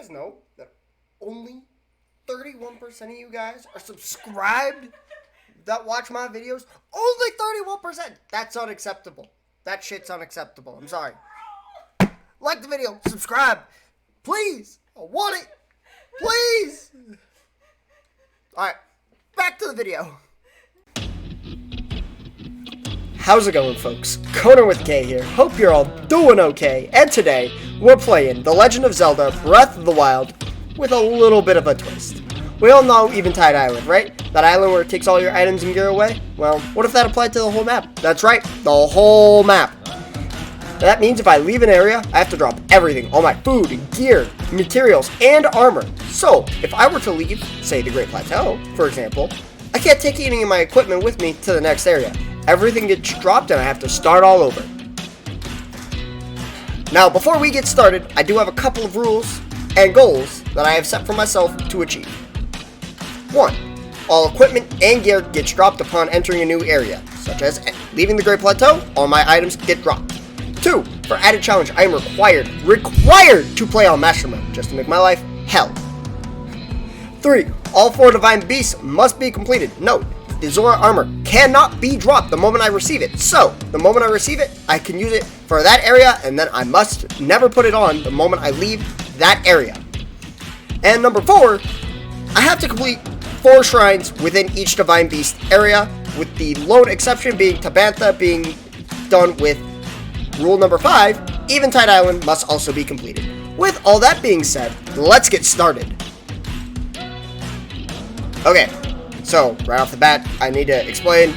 guys know that only 31% of you guys are subscribed that watch my videos? Only 31%! That's unacceptable. That shit's unacceptable. I'm sorry. Like the video. Subscribe. Please. I want it. Please. Alright. Back to the video. How's it going, folks? Conan with K here. Hope you're all doing okay. And today, we're playing The Legend of Zelda Breath of the Wild with a little bit of a twist. We all know Eventide Island, right? That island where it takes all your items and gear away? Well, what if that applied to the whole map? That's right, the whole map. That means if I leave an area, I have to drop everything, all my food and gear, materials, and armor. So, if I were to leave, say the Great Plateau, for example, I can't take any of my equipment with me to the next area. Everything gets dropped and I have to start all over. Now, before we get started, I do have a couple of rules and goals that I have set for myself to achieve. 1. All equipment and gear gets dropped upon entering a new area, such as leaving the Great Plateau, all my items get dropped. 2. For added challenge, I am required to play on Master Mode, just to make my life hell. 3. All 4 Divine Beasts must be completed. Note, the Zora armor cannot be dropped the moment I receive it. So, the moment I receive it, I can use it for that area, and then I must never put it on the moment I leave that area. And number 4, I have to complete 4 shrines within each Divine Beast area, with the lone exception being Tabantha being done with rule number 5, Eventide Island must also be completed. With all that being said, let's get started. Okay. So, right off the bat, I need to explain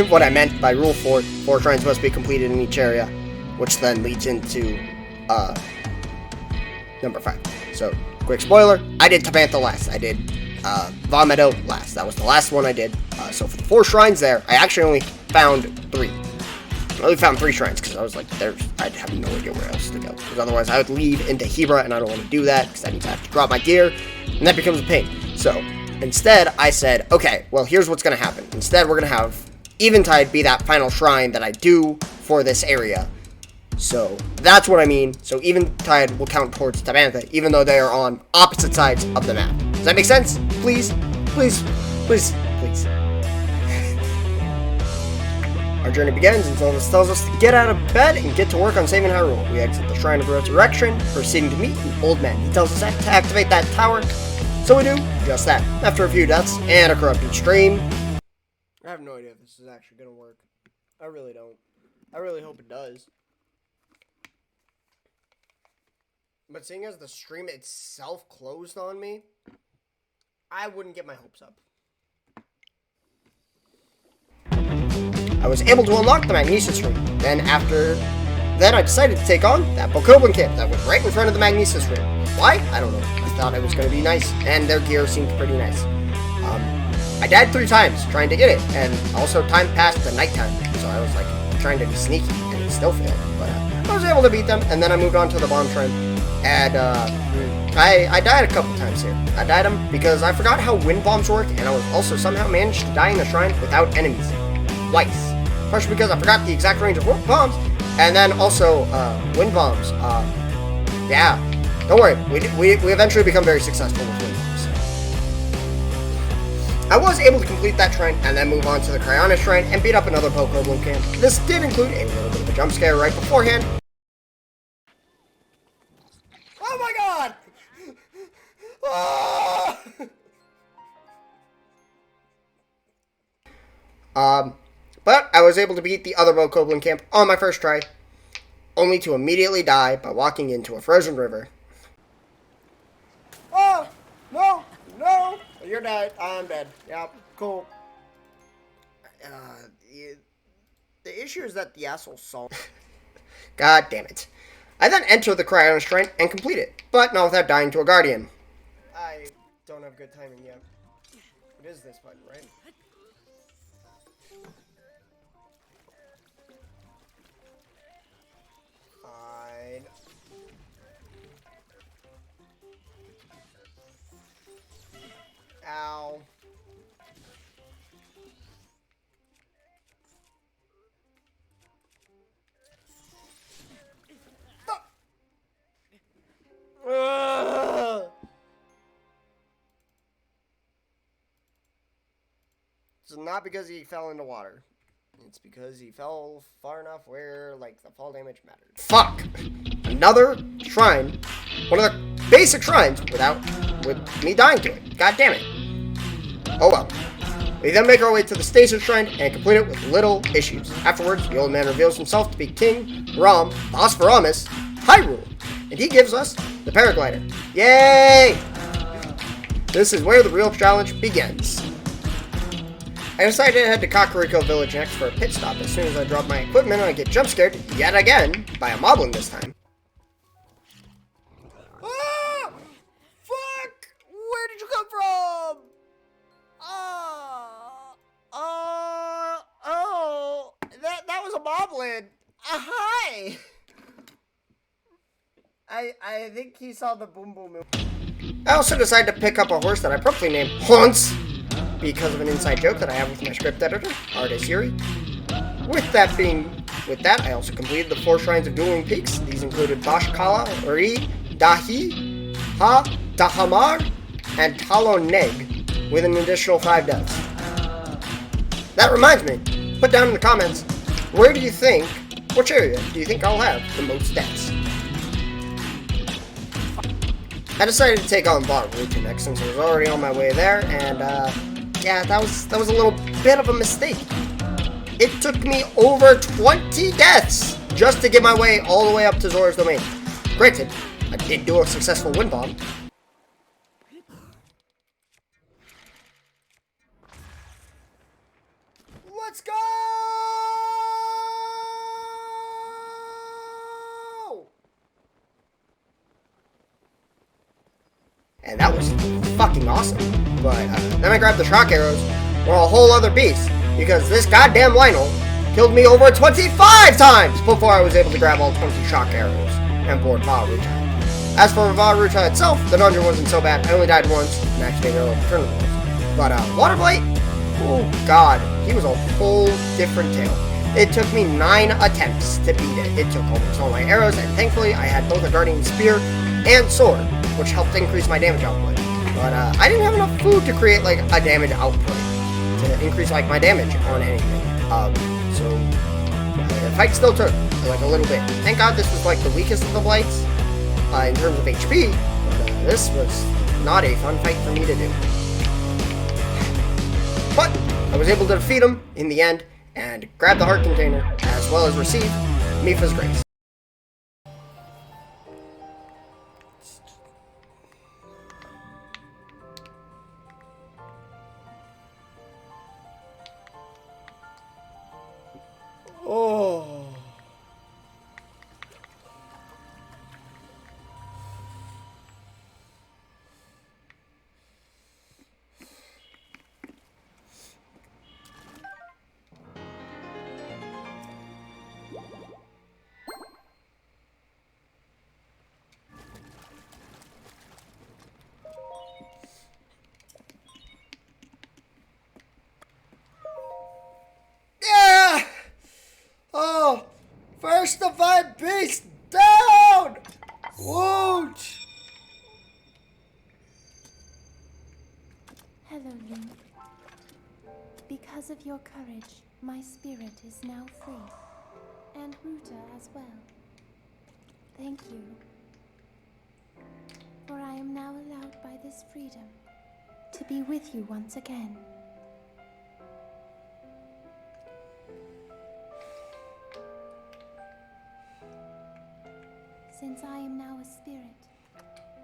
what I meant by Rule 4. 4 shrines must be completed in each area, which then leads into, number 5. So, quick spoiler, I did Tabantha last. I did, Vah Meadow last. That was the last one I did. So for the 4 shrines there, I actually only found 3. I only found 3 shrines, because I was like, I'd have no idea where else to go. Because otherwise I would leave into Hebra, and I don't want to do that, because that means I have to drop my gear, and that becomes a pain. So, instead, I said, okay, well, here's what's going to happen. Instead, we're going to have Eventide be that final shrine that I do for this area. So, that's what I mean. So, Eventide will count towards Tabantha, even though they are on opposite sides of the map. Does that make sense? Please? Please? Please? Please? Our journey begins, and Zelda tells us to get out of bed and get to work on saving Hyrule. We exit the Shrine of Resurrection, proceeding to meet an old man. He tells us to activate that tower. So we do just that. After a few deaths and a corrupted stream. I have no idea if this is actually going to work. I really don't. I really hope it does. But seeing as the stream itself closed on me, I wouldn't get my hopes up. I was able to unlock the Magnesis Ring. Then I decided to take on that Bokoblin camp that was right in front of the Magnesis Ring. Why? I don't know. I thought it was going to be nice, and their gear seemed pretty nice. I died 3 times trying to get it, and also time passed to nighttime, so I was like trying to be sneaky, and it still failed. But I was able to beat them, and then I moved on to the Bomb Shrine, and I died a couple times here. I died them because I forgot how wind bombs work, and I was also somehow managed to die in the shrine without enemies. Twice. Partially because I forgot the exact range of bombs, and then also wind bombs. Yeah. Don't worry, we eventually become very successful with wind bombs. I was able to complete that shrine and then move on to the Cryonis Shrine and beat up another Bokoblin camp. This did include a little bit of a jump scare right beforehand. Oh my god! Ah! But I was able to beat the other Bokoblin camp on my first try, only to immediately die by walking into a frozen river. Oh! No! No! You're dead. I'm dead. Yep. Cool. The issue is that the asshole saw. God damn it. I then enter the Cryonis Shrine and complete it, but not without dying to a Guardian. I don't have good timing yet. It is this button, right? Fine. Ow. It's not because he fell into water. It's because he fell far enough where, like, the fall damage mattered. Fuck! Another shrine. One of the basic shrines with me dying to it. God damn it. Oh well. We then make our way to the Stasis Shrine and complete it with little issues. Afterwards, the old man reveals himself to be King Ram Bosphoramus Hyrule, and he gives us the paraglider. Yay! This is where the real challenge begins. I decided to head to Kakariko Village next for a pit stop. As soon as I drop my equipment, I get jump scared yet again by a moblin this time. Ah! Fuck! Where did you come from? That was a moblin. Hi. I think he saw the boom boom. I also decided to pick up a horse that I promptly named Hans because of an inside joke that I have with my script editor, Artist Yuri. With that, I also completed the 4 shrines of Dueling Peaks. These included Bashkala, Uri, Dahi, Ha, Dahamar, and Taloneg, with an additional 5 deaths. That reminds me, put down in the comments, which area do you think I'll have the most deaths? I decided to take on Varuta next since I was already on my way there, and yeah, that was a little bit of a mistake. It took me over 20 deaths just to get my way all the way up to Zora's Domain. Granted, I did do a successful wind bomb. Let's go! And that was fucking awesome. But then I grabbed the shock arrows, or a whole other beast, because this goddamn Lionel killed me over 25 times before I was able to grab all 20 shock arrows and board Varuta. As for Varuta itself, the dungeon wasn't so bad. I only died once and activated all the tournament rules. But Water Blight, oh god, he was a whole different tale. It took me 9 attempts to beat it. It took almost all my arrows, and thankfully I had both a Guardian Spear and Sword, which helped increase my damage output. But I didn't have enough food to create like a damage output to increase like my damage on anything. So the fight still took like a little bit. Thank God this was like the weakest of the blights in terms of HP. But this was not a fun fight for me to do. But I was able to defeat him in the end and grab the heart container as well as receive Mipha's grace. Oh. Yeah! Oh, first divine beast down! Wooch! Hello, Link. Because of your courage, my spirit is now free. And Ruta as well. Thank you. For I am now allowed by this freedom to be with you once again. Since I am now a spirit,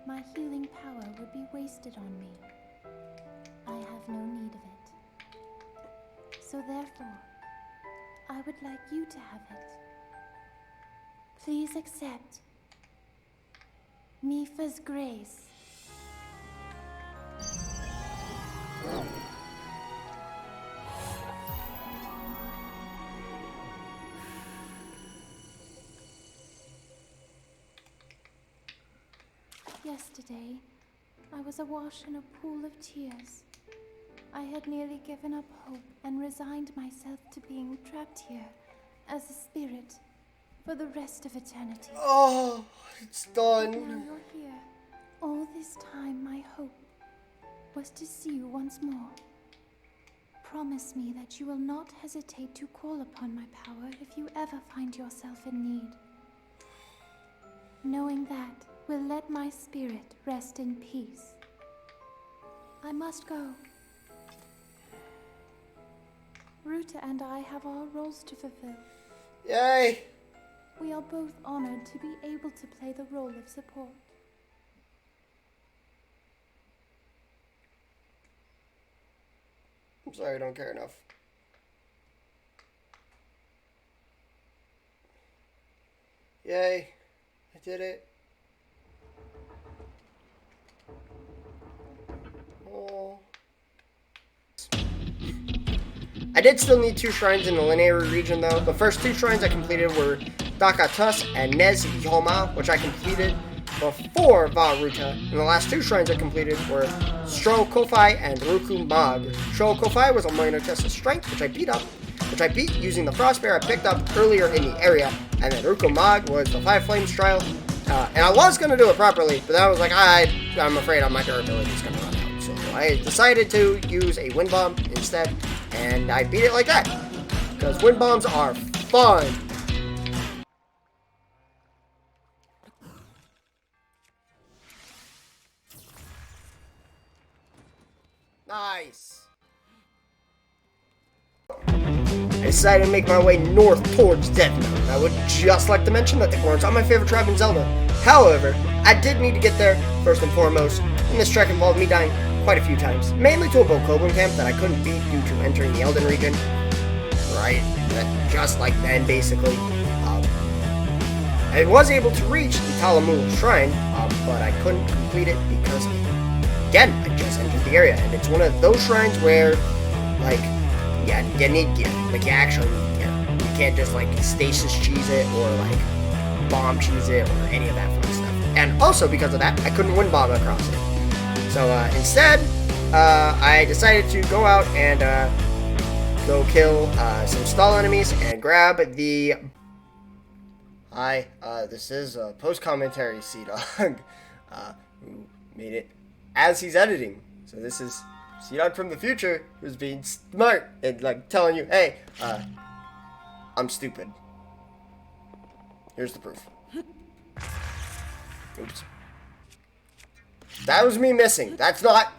my healing power would be wasted on me. I have no need of it. So therefore, I would like you to have it. Please accept Mipha's grace. Yesterday, I was awash in a pool of tears. I had nearly given up hope and resigned myself to being trapped here as a spirit for the rest of eternity. Oh, it's done. But now you're here. All this time, my hope was to see you once more. promise me that you will not hesitate to call upon my power if you ever find yourself in need. Knowing that will let my spirit rest in peace. I must go. Ruta and I have our roles to fulfill. Yay! We are both honored to be able to play the role of support. I'm sorry, I don't care enough. Yay, I did it. Oh. I did still need 2 shrines in the linear region though. The first 2 shrines I completed were Dakatus and Nez Yoma, which I completed before Varuta, and the last 2 shrines I completed were Stro Kofi and Ruku Mag. Stro Kofi was a minor test of strength, which I beat using the frost bear I picked up earlier in the area, and then Ruku Mag was the 5 flames trial, and I was going to do it properly, but then I was like, I'm afraid my durability is going to run out, so I decided to use a wind bomb instead, and I beat it like that, because wind bombs are fun. Nice. I decided to make my way north towards Death Mountain. I would just like to mention that the Gorns are my favorite tribe in Zelda. However, I did need to get there first and foremost, and this trek involved me dying quite a few times, mainly to a Bokoblin camp that I couldn't beat due to entering the Elden region. Right, just like then, basically. I was able to reach the Talamul Shrine, but I couldn't complete it because, again, I just entered the area, and it's one of those shrines where, like, yeah, you need gear. Like, you actually need gear. You can't just, like, stasis cheese it or, like, bomb cheese it or any of that fun stuff. And also, because of that, I couldn't wind bomb across it. So, instead, I decided to go out and, go kill, some stall enemies and grab the... Hi, this is a post-commentary Sea-Dog, who made it as he's editing. So this is Sea-Dog from the future who's being smart and, like, telling you, hey, I'm stupid. Here's the proof. Oops. That was me missing. That's not...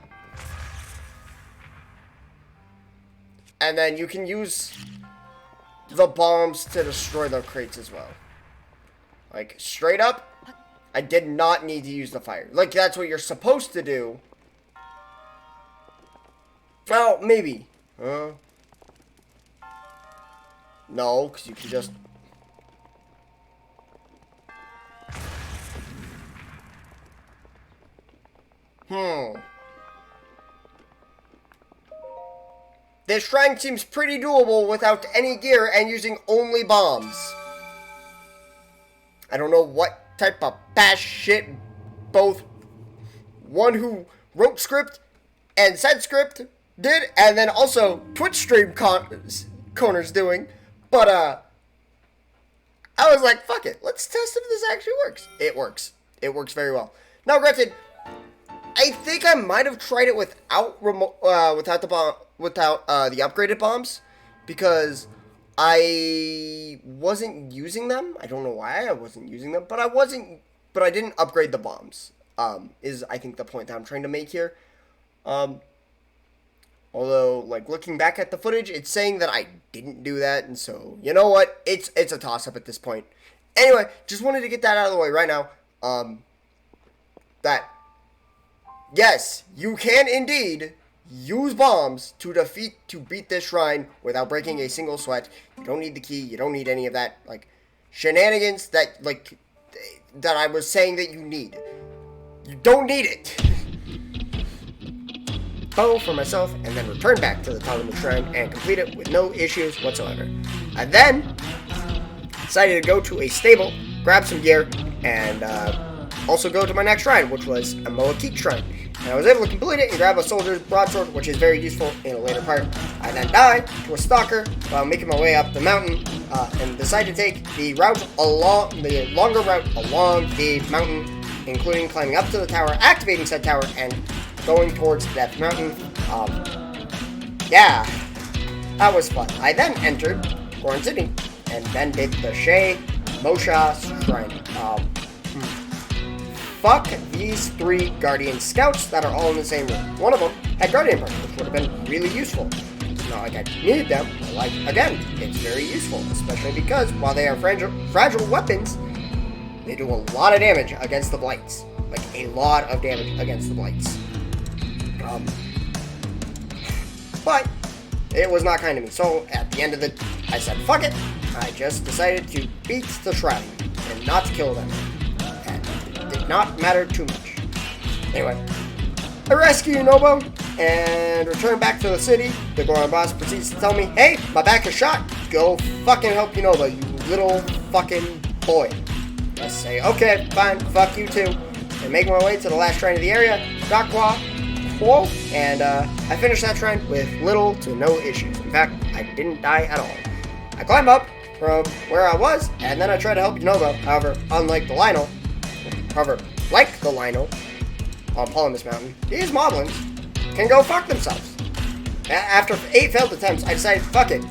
And then you can use the bombs to destroy the crates as well. Like, straight up, I did not need to use the fire. Like, that's what you're supposed to do. Well, maybe. No, because you can just... This shrine seems pretty doable without any gear and using only bombs. I don't know what type of bash shit both one who wrote script and said script did, and then also Twitch stream Connor's doing, but I was like, fuck it, let's test if this actually works. It works. It works very well. Now, granted, I think I might have tried it without the upgraded bombs, because I wasn't using them. I don't know why I wasn't using them, but I didn't upgrade the bombs. Is I think the point that I'm trying to make here. Although, like, looking back at the footage, it's saying that I didn't do that, and so, you know what? It's a toss-up at this point. Anyway, just wanted to get that out of the way right now. That, yes, you can indeed use bombs to beat this shrine without breaking a single sweat. You don't need the key. You don't need any of that, like, shenanigans that I was saying that you need. You don't need it. Bow for myself, and then return back to the Talamul Shrine and complete it with no issues whatsoever. I then decided to go to a stable, grab some gear, and also go to my next shrine, which was a Moakit Shrine. And I was able to complete it and grab a soldier's broadsword, which is very useful in a later part. I then died to a stalker while making my way up the mountain, and decided to take the longer route along the mountain, including climbing up to the tower, activating said tower, and going towards Death Mountain. Yeah, That was fun. I then entered Goron City and then did the Shea Mosha Shrine. Fuck these 3 Guardian Scouts that are all in the same room. One of them had Guardian Perks, which would have been really useful. It's not like I needed them, but like, again, it's very useful, especially because while they are fragile weapons, they do a lot of damage against the Blights. Like, a lot of damage against the Blights. But it was not kind to me, so at the end of I said, fuck it. I just decided to beat the Shrine and not to kill them. Did not matter too much. Anyway, I rescue Nobo and return back to the city. The Goron boss proceeds to tell me, hey, my back is shot. Go fucking help Nobo, you little fucking boy. I say, okay, fine, fuck you too. And make my way to the last shrine of the area, Dakwa, and I finished that shrine with little to no issues. In fact, I didn't die at all. I climb up from where I was, and then I try to help Nobo. However, like the Lionel on Polymus Mountain, these moblins can go fuck themselves. After 8 failed attempts, I decided, fuck it.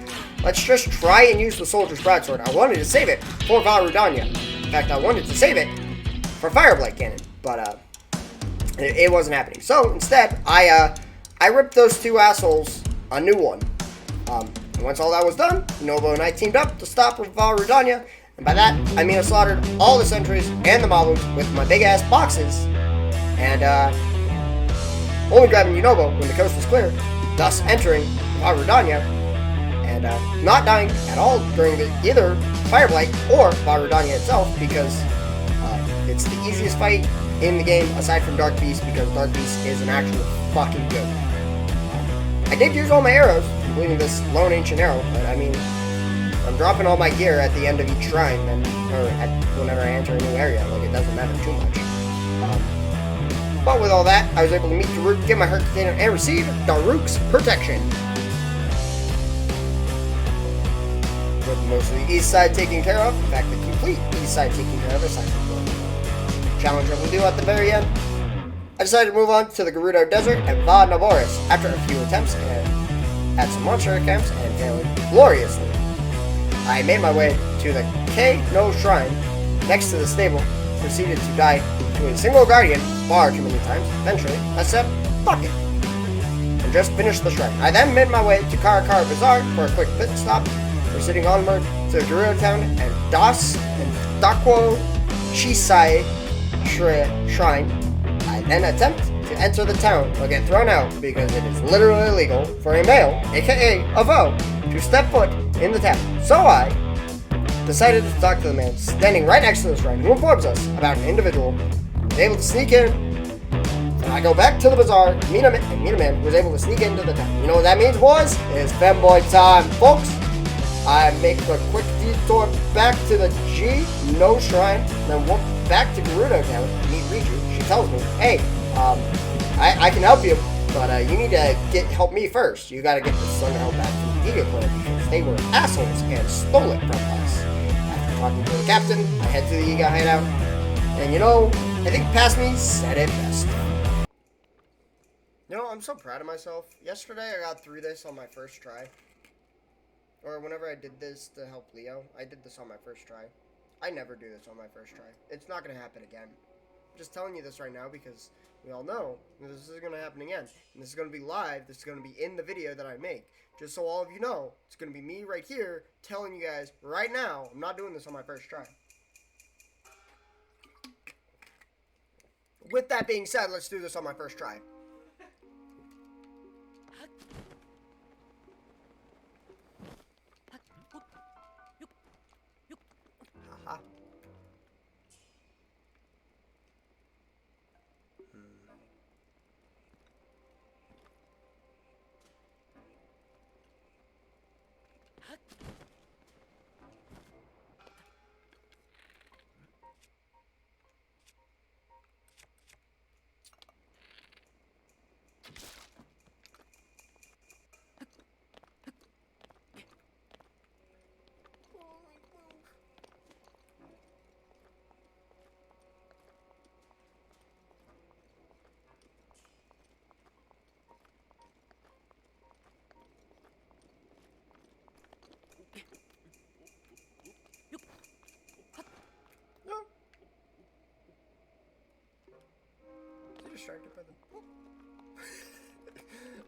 Let's just try and use the Soldier's Broadsword. I wanted to save it for Val Rudania. In fact, I wanted to save it for Fireblight Cannon, but it wasn't happening. So instead, I ripped those 2 assholes a new one. And once all that was done, Nobo and I teamed up to stop Val Rudania. And by that, I mean I slaughtered all the sentries and the moblins with my big ass boxes. And only grabbing Unobo when the coast was clear, thus entering Val Rudania. And not dying at all during either Fireblight or Val Rudania itself, because it's the easiest fight in the game aside from Dark Beast, because Dark Beast is an actual fucking joke. I did use all my arrows, including this lone ancient arrow, but I mean, I'm dropping all my gear at the end of each shrine, whenever I enter a new area. Like, it doesn't matter too much. But with all that, I was able to meet Daruk, get my heart container, and receive Daruk's protection. With most of the east side taken care of, in fact, the complete east side taken care of, aside from the challenge that we'll do at the very end, I decided to move on to the Gerudo Desert and Va Naboris after a few attempts at some monster camps and failing gloriously. I made my way to the K-No Shrine next to the stable, proceeded to die to a single guardian far too many times. Eventually, I said, fuck it, and just finished the shrine. I then made my way to Karakara Bazaar for a quick pit stop, proceeding onward to the Gerudo Town and Dakwo Shisai Shrine. I then attempt to enter the town, but get thrown out because it is literally illegal for a male, aka a foe, to step foot in the town. So I decided to talk to the man standing right next to the shrine, who informs us about an individual who was able to sneak in. So I go back to the bazaar, meet a man who was able to sneak into the town. You know what that means, boys? It's femboy time, folks. I make a quick detour back to the G-No Shrine, then walk back to Gerudo Town to meet Riju. She tells me, hey, I can help you, but you need to help me first. You gotta get the Slender back to the Eagle Clan because they were assholes and stole it from us. After talking to the captain, I head to the Iga hideout, and I think past me said it best. I'm so proud of myself. Yesterday I got through this on my first try. Or whenever I did this to help Leo, I did this on my first try. I never do this on my first try. It's not going to happen again. I'm just telling you this right now because we all know this is going to happen again. And this is going to be live. This is going to be in the video that I make. Just so all of you know, it's going to be me right here telling you guys right now, I'm not doing this on my first try. With that being said, let's do this on my first try. Haha.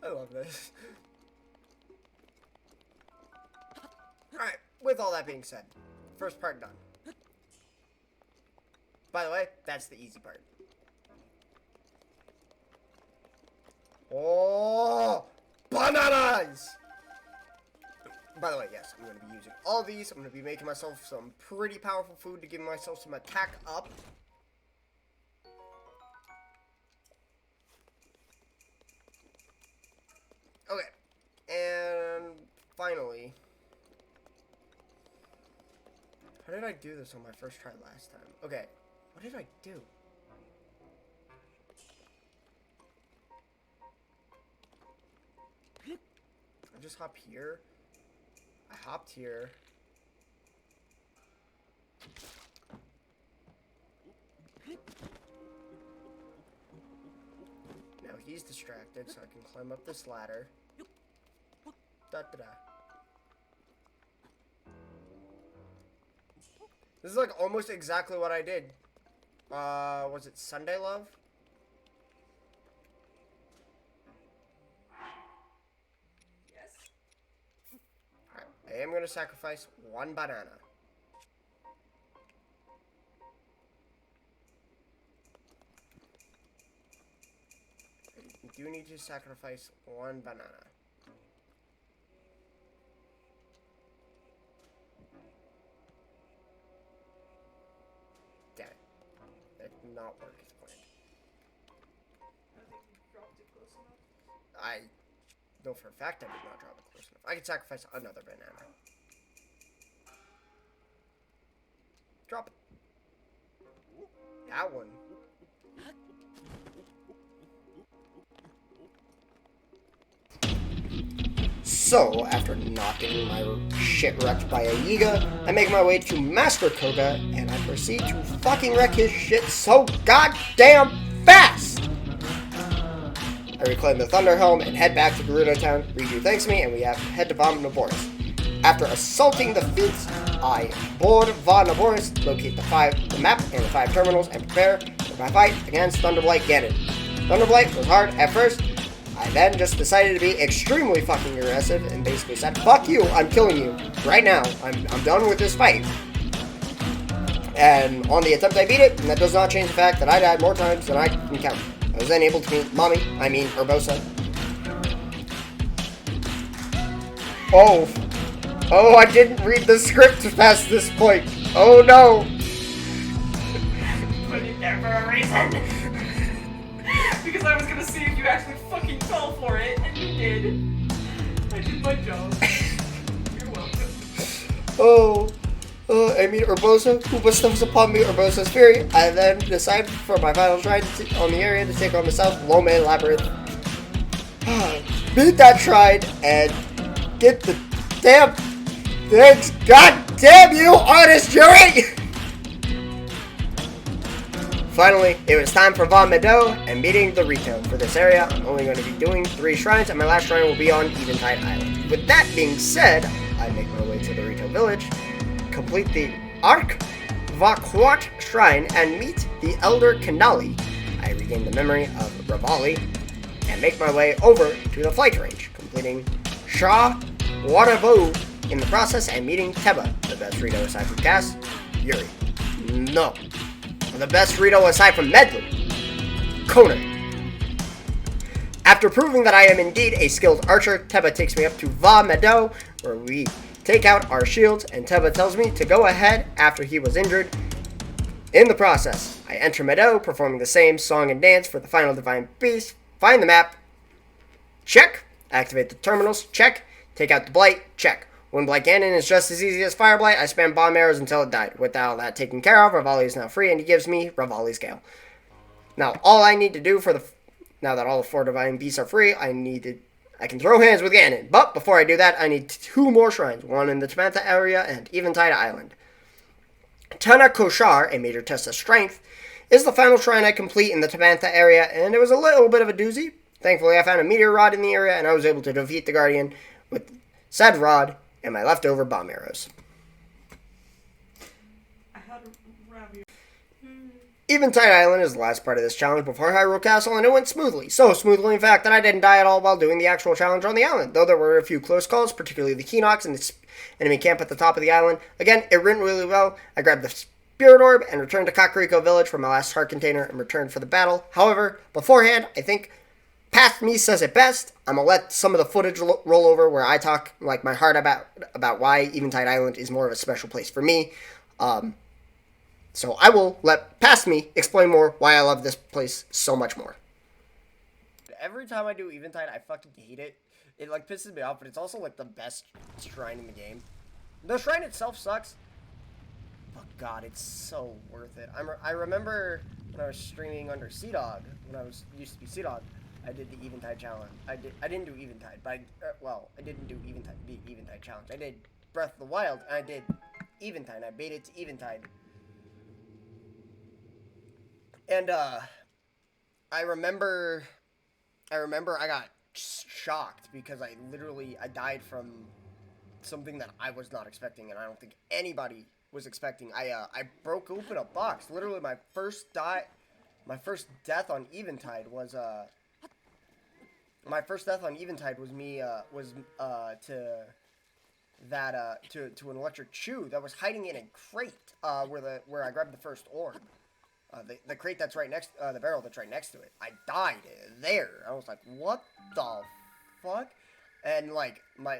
I love this. Alright, with all that being said, first part done. By the way, that's the easy part. Oh, bananas! By the way, yes, I'm going to be using all these. I'm going to be making myself some pretty powerful food to give myself some attack up. Okay, and finally, how did I do this on my first try last time? Okay, what did I do? I just hop here. I hopped here. Now he's distracted, so I can climb up this ladder. Da-da-da. This is like almost exactly what I did. Was it Sunday Love? Yes. Alright, I am gonna sacrifice one banana. You do need to sacrifice one banana. Damn it. That did not work as planned. I think you dropped it close enough. I know for a fact I did not drop it close enough. I can sacrifice another banana. Drop it. That one. So, after not getting my shit wrecked by a Yiga, I make my way to Master Koga, and I proceed to fucking wreck his shit so goddamn fast! I reclaim the Thunder Helm and head back to Gerudo Town. Riju thanks me, and we head to Va Naboris. After assaulting the fleets, I board Va Naboris, locate the map and the 5 terminals, and prepare for my fight against Thunderblight Ganon. Thunderblight was hard at first. I then just decided to be extremely fucking aggressive and basically said, fuck you, I'm killing you. Right now. I'm done with this fight. And on the attempt I beat it, and that does not change the fact that I died more times than I can count. I was then able to meet Urbosa. Oh, I didn't read the script past this point. Oh no. Put it there for a reason. Because I was gonna see if you actually fucking fell for it, and you did. I did my job. You're welcome. I meet Urbosa, who bestows upon me Urbosa's fury. I then decide for my final shrine on the area to take on the South Lome Labyrinth. Beat that shrine and get the damn things. God damn you, artist jury! Finally, it was time for Va Meadow and meeting the Rito. For this area, I'm only going to be doing 3 shrines, and my last shrine will be on Eventide Island. With that being said, I make my way to the Rito village, complete the Arc Vaquat Shrine, and meet the Elder Kanali. I regain the memory of Rivali, and make my way over to the flight range, completing Shah Wadavu in the process, and meeting Teba, the best Rito aside from Cass, Yuri. No. The best Rito aside from Medley, Conan. After proving that I am indeed a skilled archer, Teba takes me up to Va Meadow, where we take out our shields, and Teba tells me to go ahead after he was injured. In the process, I enter Meadow, performing the same song and dance for the final Divine Beast, find the map, check, activate the terminals, check, take out the Blight, check. When Blight Ganon is just as easy as Fire Blight, I spam bomb arrows until it died. With all that taken care of, Rivali is now free, and he gives me Rivali's Gale. Now, all I need to do now that all the 4 Divine Beasts are free, I can throw hands with Ganon. But before I do that, I need 2 more shrines, one in the Tabantha area and Eventide Island. Tana Koshar, a major test of strength, is the final shrine I complete in the Tabantha area, and it was a little bit of a doozy. Thankfully, I found a meteor rod in the area, and I was able to defeat the Guardian with said rod and my leftover bomb arrows. I had a rabbit. Eventide Island is the last part of this challenge before Hyrule Castle, and it went smoothly. So smoothly, in fact, that I didn't die at all while doing the actual challenge on the island, though there were a few close calls, particularly the Keenox and the enemy camp at the top of the island. Again, it went really well. I grabbed the Spirit Orb and returned to Kakariko Village for my last heart container and returned for the battle. However, beforehand, I think Past Me says it best. I'm going to let some of the footage roll over where I talk like my heart about why Eventide Island is more of a special place for me. So I will let Past Me explain more why I love this place so much more. Every time I do Eventide, I fucking hate it. It like pisses me off, but it's also like the best shrine in the game. The shrine itself sucks, but God, it's so worth it. I remember when I was streaming under CDawg, when I used to be CDawg, I did the Eventide challenge. I didn't do Eventide, but I didn't do the Eventide challenge. I did Breath of the Wild, and I did Eventide. I made it to Eventide. And I remember I got shocked because I died from something that I was not expecting, and I don't think anybody was expecting. I broke open a box. Literally, my first death on Eventide was me to an electric chew that was hiding in a crate where I grabbed the first orb. The crate that's right next, the barrel that's right next to it. I died there. I was like, what the fuck? And like my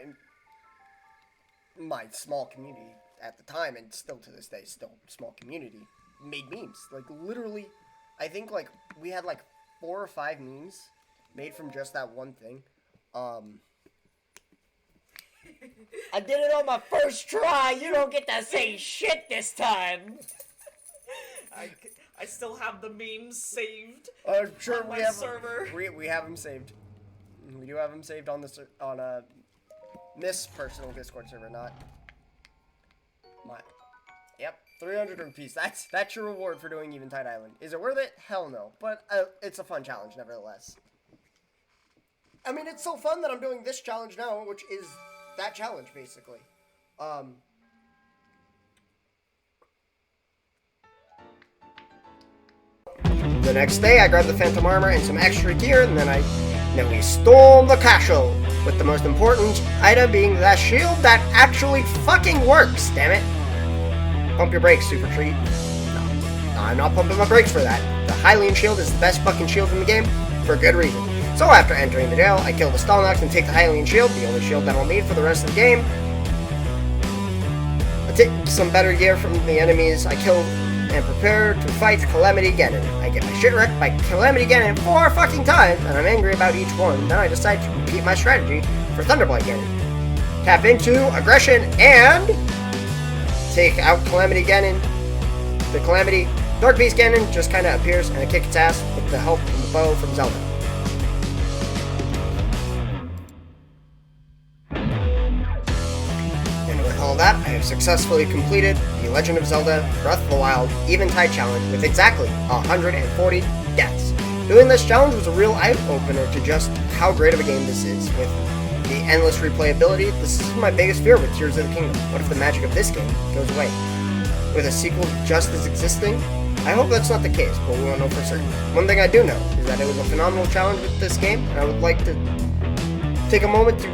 small community at the time, and still to this day, still small community, made memes. Like literally, I think like we had like 4 or 5 memes made from just that one thing. I did it on my first try. You don't get to say shit this time. I still have the memes saved. Sure, on my server. We have them saved. We do have them saved on this personal Discord server, not mine. Yep, 300 rupees. That's your reward for doing Eventide Island. Is it worth it? Hell no. But it's a fun challenge, nevertheless. I mean, it's so fun that I'm doing this challenge now, which is that challenge, basically. The next day, I grabbed the Phantom Armor and some extra gear, and then we stormed the castle, with the most important item being that shield that actually fucking works, damn it. Pump your brakes, Super Treat. No, I'm not pumping my brakes for that. The Hylian shield is the best fucking shield in the game, for good reason. So after entering the jail, I kill the Stalnox and take the Hylian shield, the only shield that I'll need for the rest of the game. I take some better gear from the enemies I killed, and prepare to fight Calamity Ganon. I get my shit wrecked by Calamity Ganon 4 fucking times, and I'm angry about each one. Then I decide to repeat my strategy for Thunderblight Ganon. Tap into aggression and take out Calamity Ganon. The Calamity Dark Beast Ganon just kind of appears, and I kick its ass with the help of the bow from Zelda. All that, I have successfully completed The Legend of Zelda Breath of the Wild Eventide Challenge with exactly 140 deaths. Doing this challenge was a real eye-opener to just how great of a game this is. With the endless replayability, this is my biggest fear with Tears of the Kingdom. What if the magic of this game goes away? With a sequel just as existing? I hope that's not the case, but we won't know for certain. One thing I do know is that it was a phenomenal challenge with this game, and I would like to take a moment to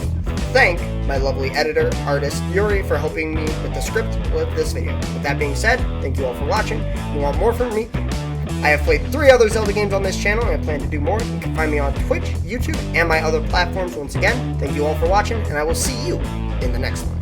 thank my lovely editor, artist, Yuri, for helping me with the script with this video. With that being said, thank you all for watching. If you want more from me, I have played 3 other Zelda games on this channel, and I plan to do more. You can find me on Twitch, YouTube, and my other platforms. Once again, thank you all for watching, and I will see you in the next one.